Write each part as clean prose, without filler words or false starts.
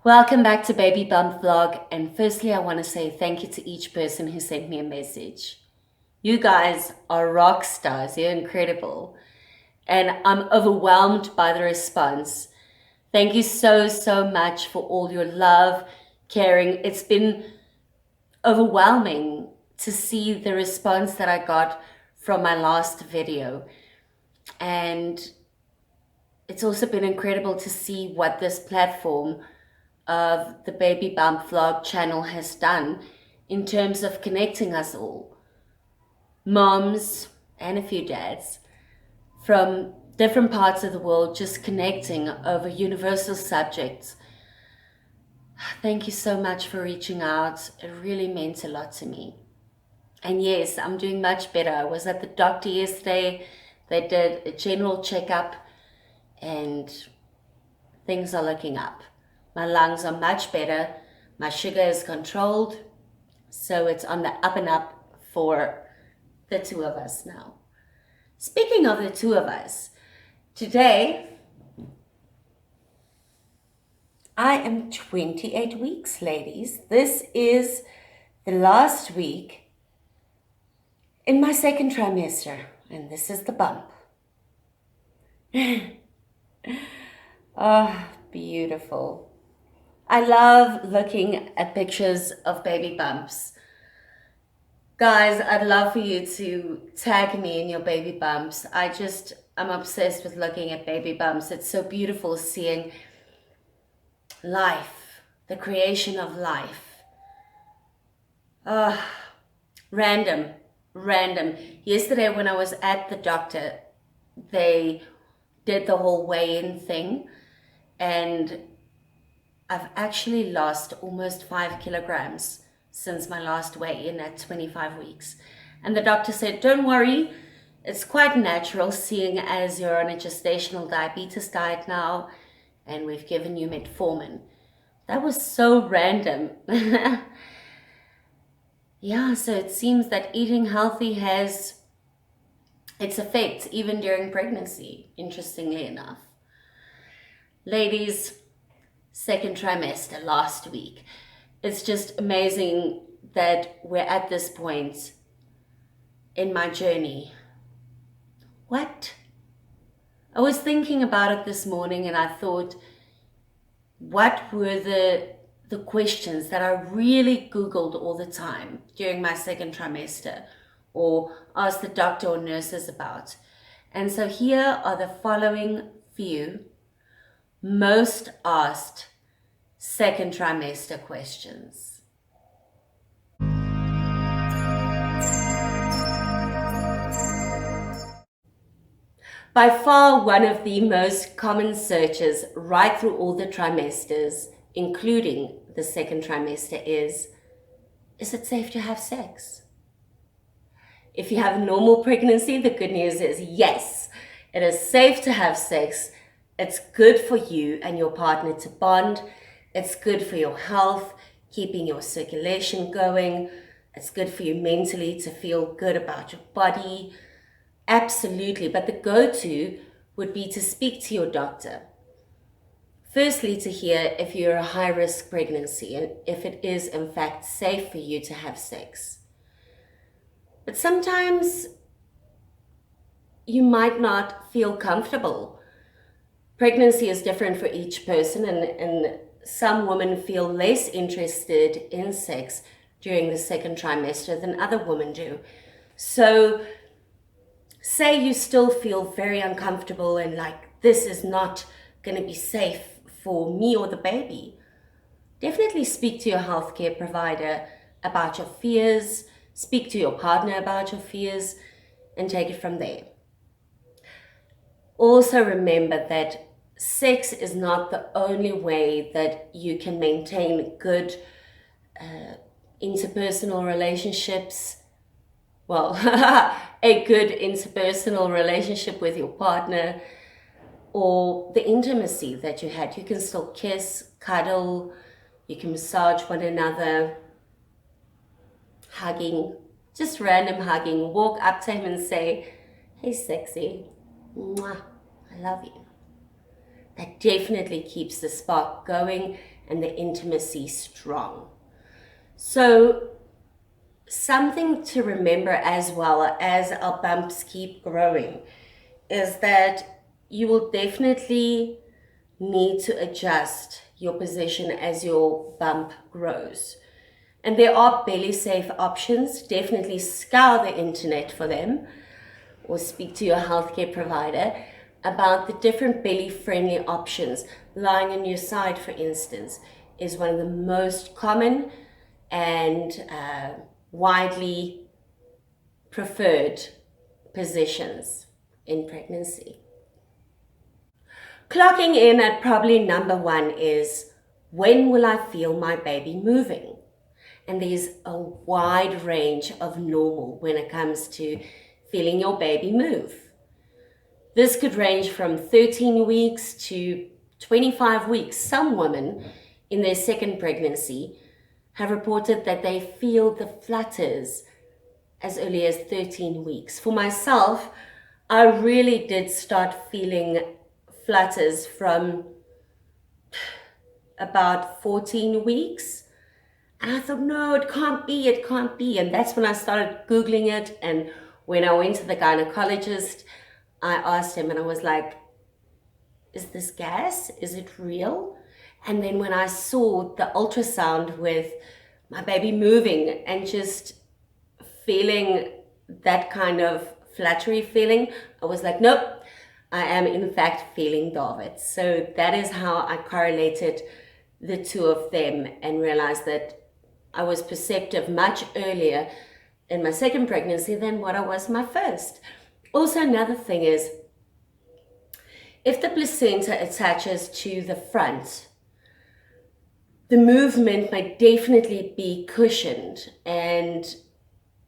Welcome back to Baby Bump Vlog, and firstly I want to say thank you to each person who sent me a message. You guys are rock stars, you're incredible, and I'm overwhelmed by the response. Thank you so much for all your love, caring. It's been overwhelming to see the response that I got from my last video, and it's also been incredible to see what this platform of the Baby Bump Vlog channel has done in terms of connecting us all, moms and a few dads from different parts of the world, just connecting over universal subjects. Thank you so much for reaching out. It really meant a lot to me. And yes, I'm doing much better. I was at the doctor yesterday. They did a general checkup and things are looking up. My lungs are much better. My sugar is controlled. So it's on the up and up for the two of us now. Speaking of the two of us, today I am 28 weeks, ladies. This is the last week in my second trimester, and this is the bump. Oh, beautiful. I love looking at pictures of baby bumps. Guys, I'd love for you to tag me in your baby bumps. I'm obsessed with looking at baby bumps. It's so beautiful seeing life, the creation of life. Random. Yesterday when I was at the doctor, they did the whole weigh-in thing, and I've actually lost almost 5 kilograms since my last weigh-in at 25 weeks. And the doctor said, don't worry, it's quite natural seeing as you're on a gestational diabetes diet now, and we've given you metformin. That was so random. Yeah, so it seems that eating healthy has its effects even during pregnancy, interestingly enough. Ladies, second trimester last week. It's just amazing that we're at this point in my journey. What? I was thinking about it this morning and I thought, what were the questions that I really Googled all the time during my second trimester or asked the doctor or nurses about? And so here are the following few most asked second trimester questions. By far one of the most common searches right through all the trimesters, including the second trimester, is it safe to have sex? If you have a normal pregnancy, the good news is yes, it is safe to have sex. It's good for you and your partner to bond. It's good for your health, keeping your circulation going. It's good for you mentally to feel good about your body. Absolutely, but the go-to would be to speak to your doctor. Firstly, to hear if you're a high-risk pregnancy and if it is in fact safe for you to have sex. But sometimes you might not feel comfortable. Pregnancy is different for each person, and some women feel less interested in sex during the second trimester than other women do. So say you still feel very uncomfortable and like this is not going to be safe for me or the baby. Definitely speak to your healthcare provider about your fears, speak to your partner about your fears, and take it from there. Also remember that sex is not the only way that you can maintain good interpersonal relationships. Well, a good interpersonal relationship with your partner, or the intimacy that you had. You can still kiss, cuddle, you can massage one another, hugging, just random hugging. Walk up to him and say, hey sexy, mwah, I love you. That definitely keeps the spark going and the intimacy strong. So something to remember as well as our bumps keep growing is that you will definitely need to adjust your position as your bump grows. And there are belly safe options. Definitely scour the internet for them or speak to your healthcare provider about the different belly friendly options. Lying on your side, for instance, is one of the most common and widely preferred positions in pregnancy. Clocking in at probably number one is, when will I feel my baby moving? And there's a wide range of normal when it comes to feeling your baby move. This could range from 13 weeks to 25 weeks. Some women in their second pregnancy have reported that they feel the flutters as early as 13 weeks. For myself, I really did start feeling flutters from about 14 weeks. And I thought, no, it can't be, it can't be. And that's when I started Googling it. And when I went to the gynecologist, I asked him and I was like, is this gas? Is it real? And then when I saw the ultrasound with my baby moving and just feeling that kind of fluttery feeling, I was like, nope, I am in fact feeling David. So that is how I correlated the two of them and realized that I was perceptive much earlier in my second pregnancy than what I was my first. Also, another thing is, if the placenta attaches to the front, the movement might definitely be cushioned and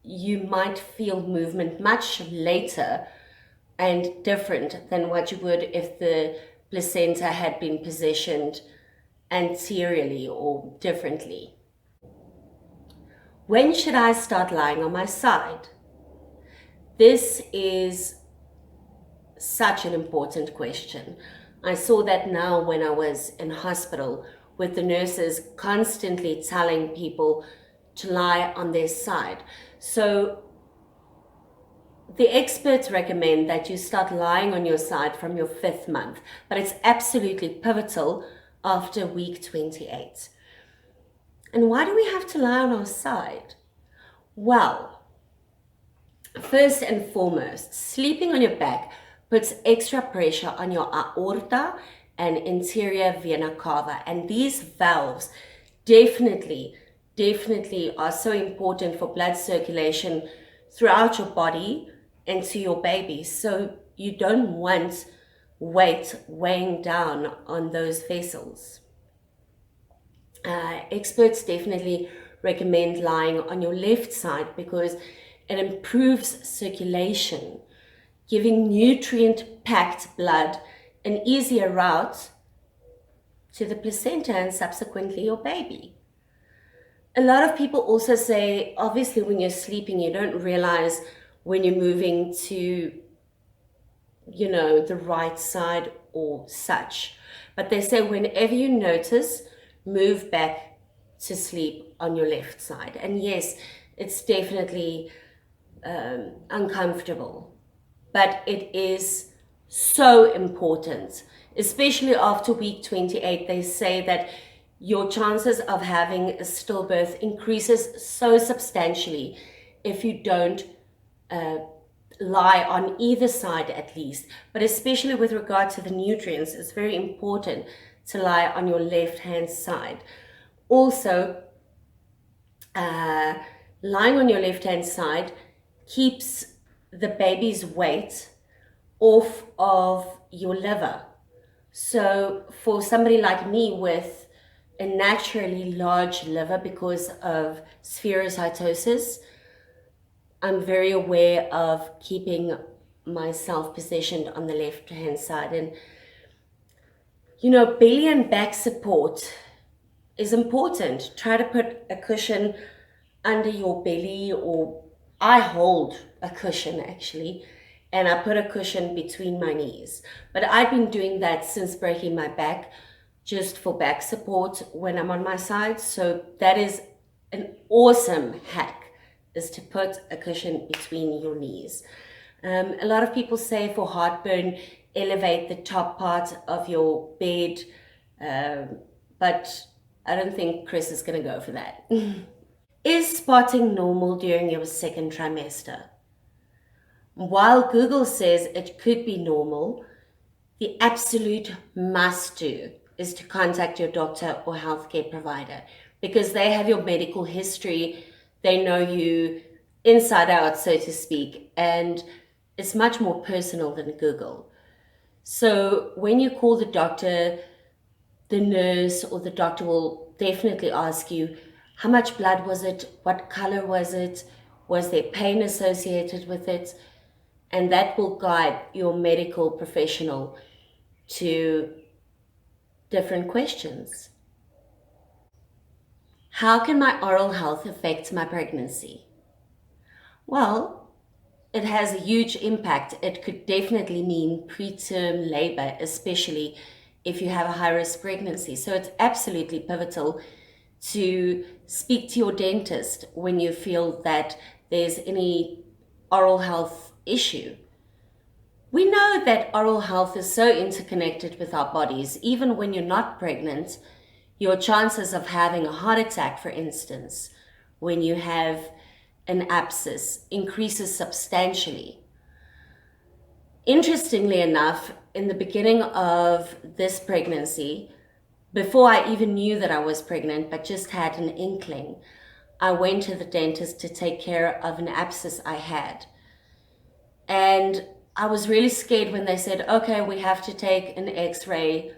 you might feel movement much later and different than what you would if the placenta had been positioned anteriorly or differently. When should I start lying on my side? This is such an important question. I saw that now when I was in hospital, with the nurses constantly telling people to lie on their side. So the experts recommend that you start lying on your side from your 5th month, but it's absolutely pivotal after week 28. And why do we have to lie on our side? Well, first and foremost, sleeping on your back puts extra pressure on your aorta and interior vena cava. And these valves definitely are so important for blood circulation throughout your body and to your baby. So you don't want weight weighing down on those vessels. Experts definitely recommend lying on your left side because it improves circulation, giving nutrient-packed blood an easier route to the placenta and subsequently your baby. A lot of people also say, obviously when you're sleeping, you don't realize when you're moving to, the right side or such. But they say whenever you notice, move back to sleep on your left side. And yes, it's definitely uncomfortable, but it is so important, especially after week 28. They say that your chances of having a stillbirth increases so substantially if you don't lie on either side at least, but especially with regard to the nutrients, it's very important to lie on your left hand side. Also, lying on your left hand side keeps the baby's weight off of your liver. So for somebody like me with a naturally large liver because of spherocytosis, I'm very aware of keeping myself positioned on the left hand side. And belly and back support is important. Try to put a cushion under your belly, or I hold a cushion actually, and I put a cushion between my knees. But I've been doing that since breaking my back just for back support when I'm on my side. So that is an awesome hack, is to put a cushion between your knees. A lot of people say for heartburn, elevate the top part of your bed, but I don't think Chris is going to go for that. Is spotting normal during your second trimester? While Google says it could be normal, the absolute must do is to contact your doctor or healthcare provider, because they have your medical history, they know you inside out, so to speak, and it's much more personal than Google. So when you call the doctor, the nurse or the doctor will definitely ask you, how much blood was it? What color was it? Was there pain associated with it? And that will guide your medical professional to different questions. How can my oral health affect my pregnancy? Well, it has a huge impact. It could definitely mean preterm labor, especially if you have a high-risk pregnancy. So it's absolutely pivotal to speak to your dentist when you feel that there's any oral health issue. We know that oral health is so interconnected with our bodies. Even when you're not pregnant, your chances of having a heart attack, for instance, when you have an abscess, increases substantially. Interestingly enough, in the beginning of this pregnancy, before I even knew that I was pregnant, but just had an inkling, I went to the dentist to take care of an abscess I had. And I was really scared when they said, okay, we have to take an x-ray.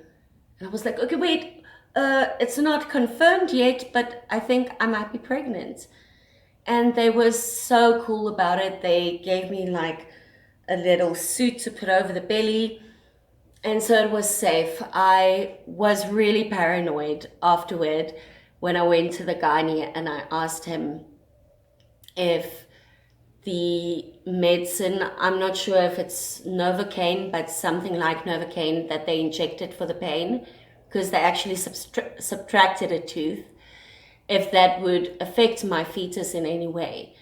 And I was like, okay, wait, it's not confirmed yet, but I think I might be pregnant. And they were so cool about it. They gave me like a little suit to put over the belly. And so it was safe. I was really paranoid afterward when I went to the gynae and I asked him if the medicine, I'm not sure if it's Novocaine, but something like Novocaine that they injected for the pain, because they actually subtracted a tooth, if that would affect my fetus in any way.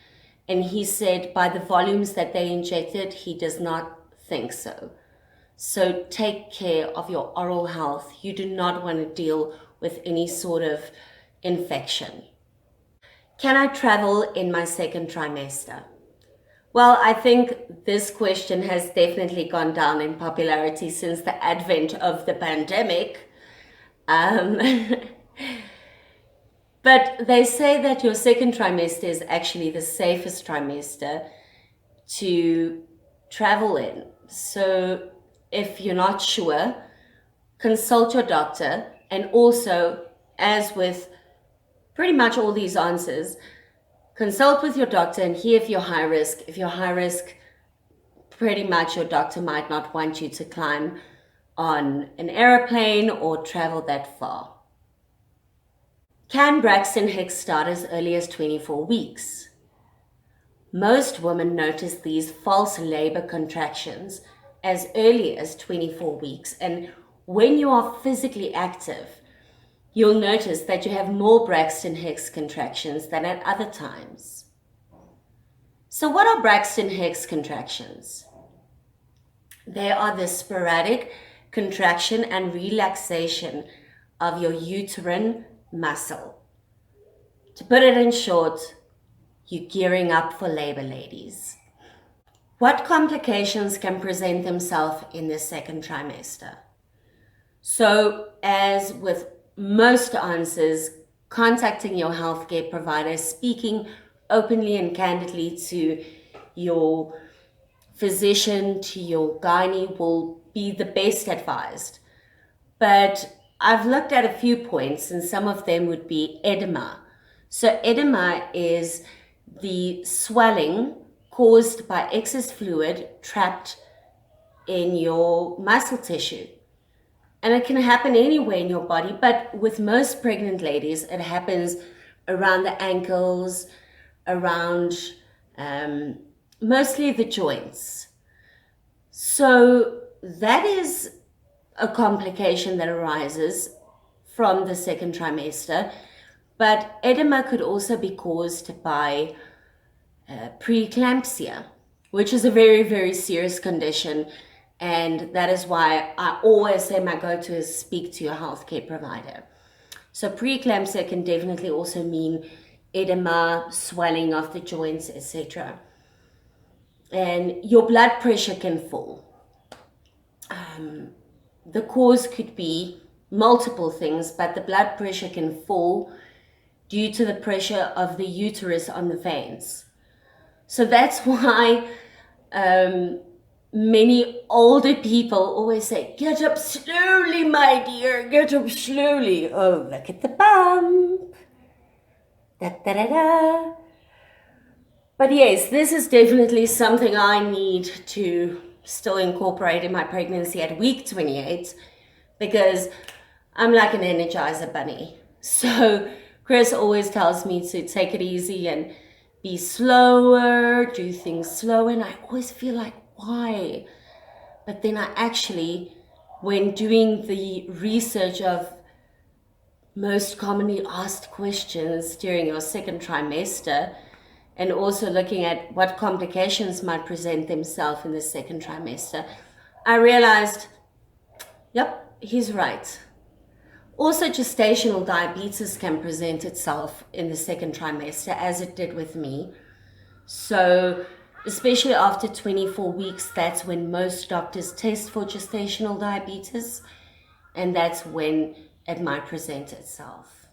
And he said by the volumes that they injected, he does not think so. So take care of your oral health. You do not want to deal with any sort of infection. Can I travel in my second trimester? Well, I think this question has definitely gone down in popularity since the advent of the pandemic. But they say that your second trimester is actually the safest trimester to travel in. So if you're not sure, consult your doctor. And also, as with pretty much all these answers, consult with your doctor and hear if you're high risk. If you're high risk, pretty much your doctor might not want you to climb on an airplane or travel that far. Can Braxton-Hicks start as early as 24 weeks? Most women notice these false labor contractions as early as 24 weeks. And when you are physically active, you'll notice that you have more Braxton-Hicks contractions than at other times. So what are Braxton-Hicks contractions? They are the sporadic contraction and relaxation of your uterine muscle. To put it in short, you're gearing up for labor, ladies. What complications can present themselves in the second trimester? So, as with most answers, contacting your healthcare provider, speaking openly and candidly to your physician, to your gynae will be the best advised. But I've looked at a few points, and some of them would be edema. So edema is the swelling caused by excess fluid trapped in your muscle tissue. And it can happen anywhere in your body, but with most pregnant ladies, it happens around the ankles, around mostly the joints. So that is a complication that arises from the second trimester, but edema could also be caused by preeclampsia, which is a very, very serious condition. And that is why I always say my go-to is speak to your healthcare provider. So preeclampsia can definitely also mean edema, swelling of the joints, etc. And your blood pressure can fall. The cause could be multiple things, but the blood pressure can fall due to the pressure of the uterus on the veins. So that's why many older people always say, get up slowly, my dear, get up slowly. Oh, look at the bump. Da, da, da, da. But yes, this is definitely something I need to still incorporate in my pregnancy at week 28, because I'm like an Energizer bunny. So Chris always tells me to take it easy and be slower, do things slow, and I always feel like, why? But then I actually, when doing the research of most commonly asked questions during your second trimester, and also looking at what complications might present themselves in the second trimester, I realized, yep, he's right. Also, gestational diabetes can present itself in the second trimester, as it did with me. So, especially after 24 weeks, that's when most doctors test for gestational diabetes, and that's when it might present itself.